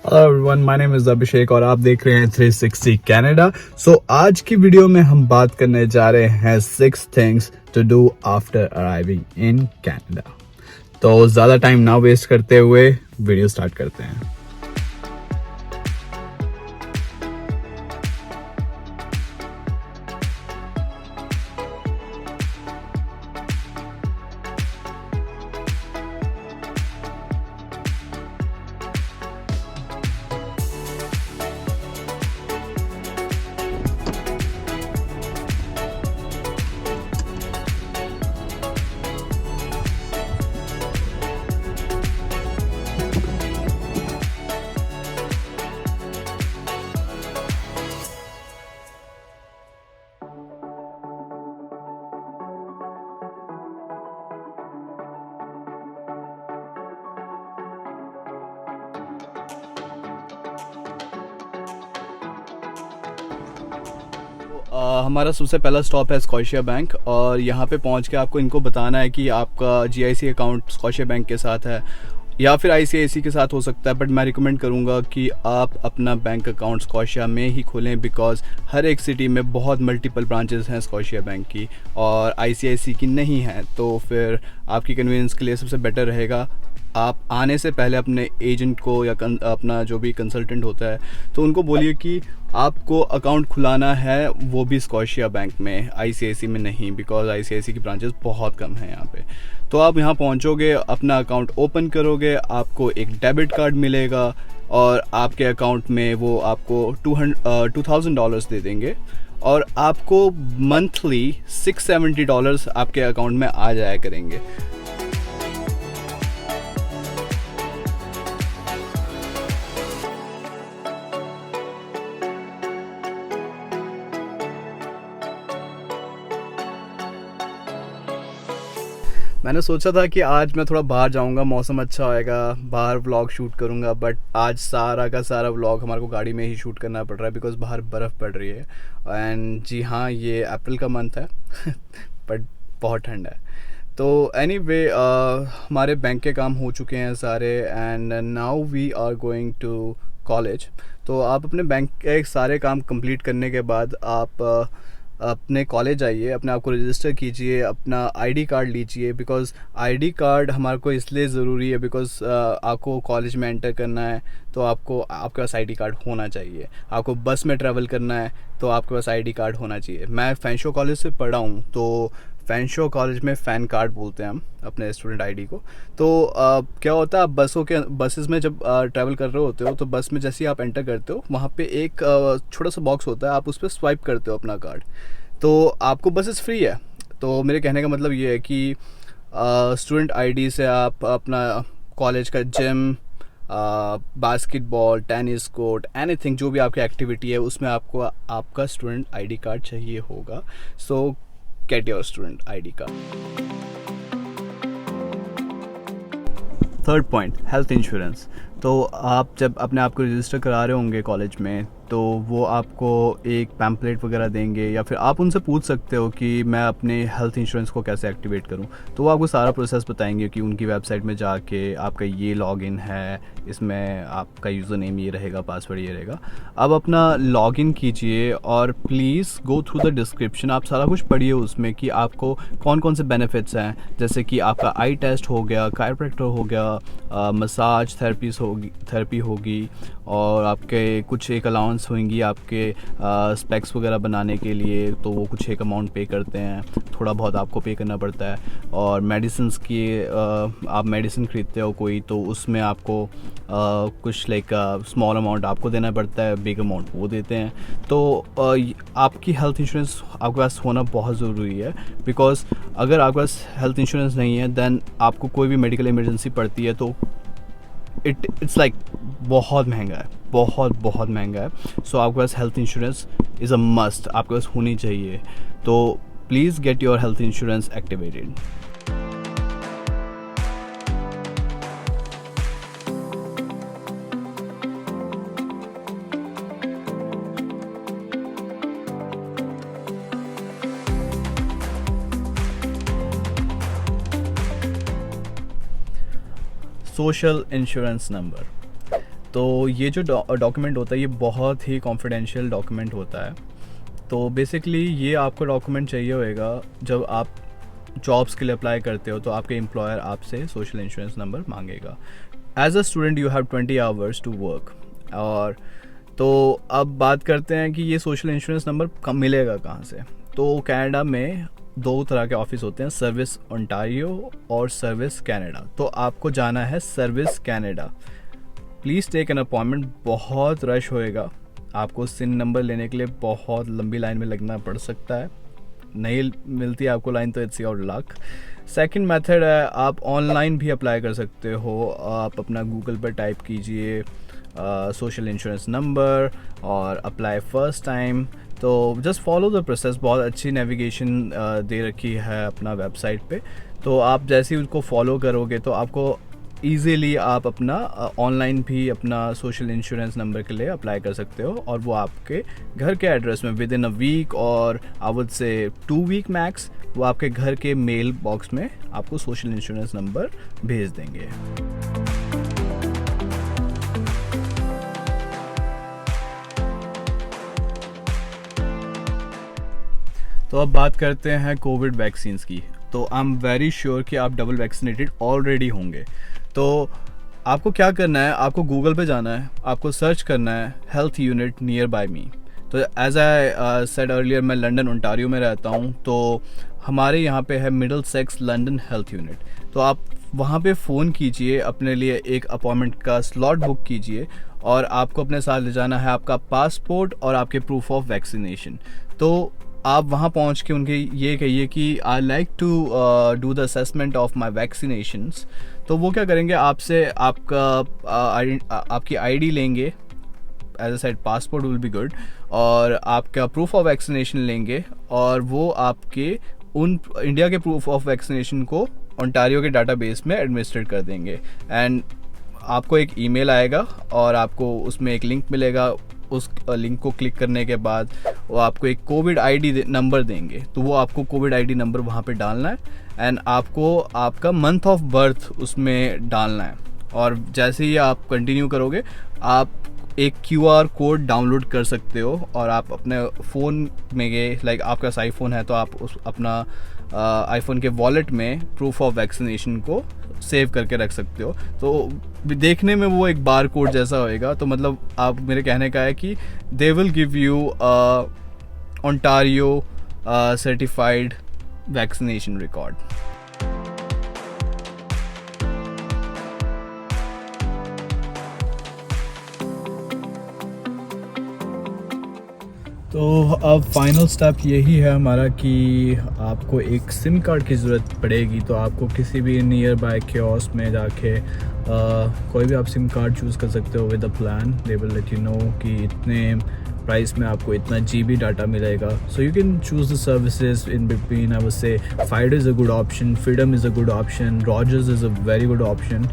Hello everyone, my name is Abhishek और आप देख रहे हैं 360 कनाडा। आज की वीडियो में हम बात करने जा रहे हैं 6 things to do after arriving in Canada. तो ज़्यादा टाइम ना वेस्ट करते हुए वीडियो स्टार्ट करते हैं। हमारा सबसे पहला स्टॉप है स्कॉशिया बैंक और यहाँ पे पहुँच के आपको इनको बताना है कि आपका जीआईसी अकाउंट स्कॉशिया बैंक के साथ है या फिर आईसीआईसी के साथ हो सकता है, बट मैं रिकमेंड करूँगा कि आप अपना बैंक अकाउंट स्कॉशिया में ही खोलें बिकॉज़ हर एक सिटी में बहुत मल्टीपल ब्रांचेस हैं स्कॉशिया बैंक की और आईसीआईसी की नहीं है। तो फिर आपकी कन्वीनियंस के लिए सबसे बेटर रहेगा आप आने से पहले अपने एजेंट को या अपना जो भी कंसल्टेंट होता है तो उनको बोलिए कि आपको अकाउंट खुलाना है, वो भी स्कॉशिया बैंक में, आईसीआईसी में नहीं, बिकॉज आईसीआईसी की ब्रांचेस बहुत कम हैं यहाँ पे। तो आप यहाँ पहुँचोगे, अपना अकाउंट ओपन करोगे, आपको एक डेबिट कार्ड मिलेगा और आपके अकाउंट में वो आपको $2000 दे देंगे और आपको मंथली $670 आपके अकाउंट में आ जाया करेंगे। मैंने सोचा था कि आज मैं थोड़ा बाहर जाऊंगा, मौसम अच्छा होएगा, बाहर व्लॉग शूट करूंगा, बट आज सारा का सारा व्लॉग हमारे को गाड़ी में ही शूट करना पड़ रहा है बिकॉज़ बाहर बर्फ़ पड़ रही है। एंड जी हाँ, ये अप्रैल का मंथ है बट बहुत ठंड है। तो एनीवे हमारे बैंक के काम हो चुके हैं सारे and now we are going to college. तो आप अपने बैंक के सारे काम कंप्लीट करने के बाद आप अपने कॉलेज आइए, अपने आप को रजिस्टर कीजिए, अपना आईडी कार्ड लीजिए बिकॉज़ आईडी कार्ड हमारे को इसलिए ज़रूरी है बिकॉज़ आपको कॉलेज में एंटर करना है तो आपको आपके पास आईडी कार्ड होना चाहिए। आपको बस में ट्रैवल करना है तो आपके पास आईडी कार्ड होना चाहिए। मैं फैंशो कॉलेज से पढ़ा हूँ तो फैंशो कॉलेज में फ़ैन कार्ड बोलते हैं हम अपने स्टूडेंट आईडी को। तो क्या होता है, आप बसेस में जब ट्रैवल कर रहे होते हो तो बस में जैसे ही आप एंटर करते हो वहाँ पे एक छोटा सा बॉक्स होता है, आप उस पर स्वाइप करते हो अपना कार्ड तो आपको बसेस फ्री है। तो मेरे कहने का मतलब ये है कि स्टूडेंट आईडी से आप अपना कॉलेज का gym, basketball, tennis court, anything जो भी आपकी एक्टिविटी है उसमें आपको आपका स्टूडेंट आईडी कार्ड चाहिए होगा। सो get your student ID card. Third point, health insurance. तो आप जब अपने आप को रजिस्टर करा रहे होंगे कॉलेज में तो वो आपको एक पैम्पलेट वगैरह देंगे या फिर आप उनसे पूछ सकते हो कि मैं अपने हेल्थ इंश्योरेंस को कैसे एक्टिवेट करूं। तो वो आपको सारा प्रोसेस बताएंगे कि उनकी वेबसाइट में जाके आपका ये लॉगिन है, इसमें आपका यूज़र नेम ये रहेगा, पासवर्ड ये रहेगा। अब अपना लॉगिन कीजिए और please go through the description, आप सारा कुछ पढ़िए उसमें कि आपको कौन कौन से बेनिफिट्स हैं, जैसे कि आपका आई टेस्ट हो गया, कायरोप्रैक्टर हो गया, मसाज थेरेपी होगी और आपके कुछ एक अलाउंस होंगी आपके स्पेक्स वगैरह बनाने के लिए, तो वो कुछ एक अमाउंट पे करते हैं, थोड़ा बहुत आपको पे करना पड़ता है। और मेडिसिन्स की आप मेडिसिन ख़रीदते हो कोई तो उसमें आपको कुछ लाइक स्मॉल अमाउंट आपको देना पड़ता है, बिग अमाउंट वो देते हैं। तो आपकी हेल्थ इंश्योरेंस आपके पास होना बहुत ज़रूरी है बिकॉज़ अगर आपके पास हेल्थ इंश्योरेंस नहीं है दैन आपको कोई भी मेडिकल इमरजेंसी पड़ती है तो इट्स लाइक बहुत महंगा है, बहुत महंगा है। सो आपके पास health insurance is a must, आपके पास होनी चाहिए। तो please get your health insurance activated. Social insurance number. तो ये जो डॉक्यूमेंट होता है ये बहुत ही कॉन्फिडेंशियल डॉक्यूमेंट होता है। तो बेसिकली ये आपको डॉक्यूमेंट चाहिए होएगा जब आप जॉब्स के लिए अप्लाई करते हो, तो आपके एम्प्लॉयर आपसे सोशल इंश्योरेंस नंबर मांगेगा। As a student you have 20 hours to work. और तो अब बात करते हैं कि ये सोशल इंश्योरेंस नंबर कब मिलेगा कहाँ से। तो कनाडा में 2 तरह के ऑफिस होते हैं, सर्विस ओंटारियो और सर्विस कनाडा। तो आपको जाना है service Canada. Please take an appointment, बहुत रश होएगा, आपको सिन नंबर लेने के लिए बहुत लंबी लाइन में लगना पड़ सकता है। नहीं मिलती है आपको लाइन तो it's your luck. Second method है, आप ऑनलाइन भी अप्लाई कर सकते हो। आप अपना गूगल पर टाइप कीजिए सोशल इंश्योरेंस नंबर और अप्लाई फर्स्ट टाइम। तो जस्ट फॉलो द प्रोसेस, बहुत अच्छी नेविगेशन दे रखी है अपना वेबसाइट पे। तो आप जैसे ही उसको फॉलो करोगे तो आपको ईज़िली आप अपना ऑनलाइन भी अपना सोशल इंश्योरेंस नंबर के लिए अप्लाई कर सकते हो, और वो आपके घर के एड्रेस में विद इन अ वीक और I would say 2 week max वो आपके घर के मेल बॉक्स में आपको सोशल इंश्योरेंस नंबर भेज देंगे। तो अब बात करते हैं कोविड वैक्सीन्स की। तो आई एम वेरी श्योर कि आप डबल वैक्सीनेटेड ऑलरेडी होंगे। तो आपको क्या करना है, आपको गूगल पे जाना है, आपको सर्च करना है हेल्थ यूनिट नियर बाय मी। तो एज आई सेड अर्लियर, मैं लंदन ओंटारियो में रहता हूँ। तो हमारे यहाँ पे है मिडलसेक्स लंदन हेल्थ यूनिट। तो आप वहाँ पे फ़ोन कीजिए, अपने लिए एक अपॉइंटमेंट का स्लॉट बुक कीजिए, और आपको अपने साथ ले जाना है आपका पासपोर्ट और आपके प्रूफ ऑफ वैक्सीनेशन। तो आप वहाँ पहुँच के उनके ये कहिए कि I like to do the assessment of my vaccinations. तो वो क्या करेंगे, आपसे आपकी आईडी लेंगे, as a side passport will be good, और आपका प्रूफ ऑफ वैक्सीनेशन लेंगे, और वो आपके उन इंडिया के प्रूफ ऑफ वैक्सीनेशन को ओंटारियो के डाटाबेस में एडमिनिस्ट्रेट कर देंगे। एंड आपको एक ईमेल आएगा और आपको उसमें एक लिंक मिलेगा। उस लिंक को क्लिक करने के बाद वो आपको एक कोविड आईडी नंबर देंगे। तो वो आपको कोविड आईडी नंबर वहाँ पे डालना है, एंड आपको आपका मंथ ऑफ बर्थ उसमें डालना है। और जैसे ही आप कंटिन्यू करोगे, आप एक QR कोड डाउनलोड कर सकते हो, और आप अपने फ़ोन में गए, लाइक आपका आईफोन है तो आप उस अपना आईफोन के वॉलेट में प्रूफ ऑफ वैक्सीनेशन को सेव करके रख सकते हो। तो देखने में वो एक बार कोड जैसा होएगा। तो मतलब आप, मेरे कहने का है कि they will give you Ontario certified vaccination record. तो अब फाइनल स्टेप यही है हमारा कि आपको एक सिम कार्ड की ज़रूरत पड़ेगी। तो आपको किसी भी नियर बाय कियोस्क में जाके कोई भी आप सिम कार्ड चूज़ कर सकते हो with a plan. They will let you know कि इतने प्राइस में आपको इतना GB डाटा मिलेगा। So you can choose the services in between. I would say Fido is a good option, freedom is a good option, Rogers is a very good option,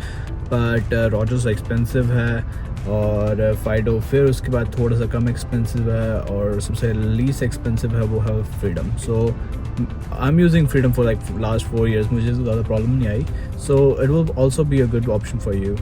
but Rogers expensive है, और Fido फिर उसके बाद थोड़ा सा कम expensive है, और सबसे लीस्ट एक्सपेंसिव है वो है freedom. So I am using freedom for like last 4 years, मुझे ज़्यादा प्रॉब्लम नहीं आई। So it will also be a good option for you.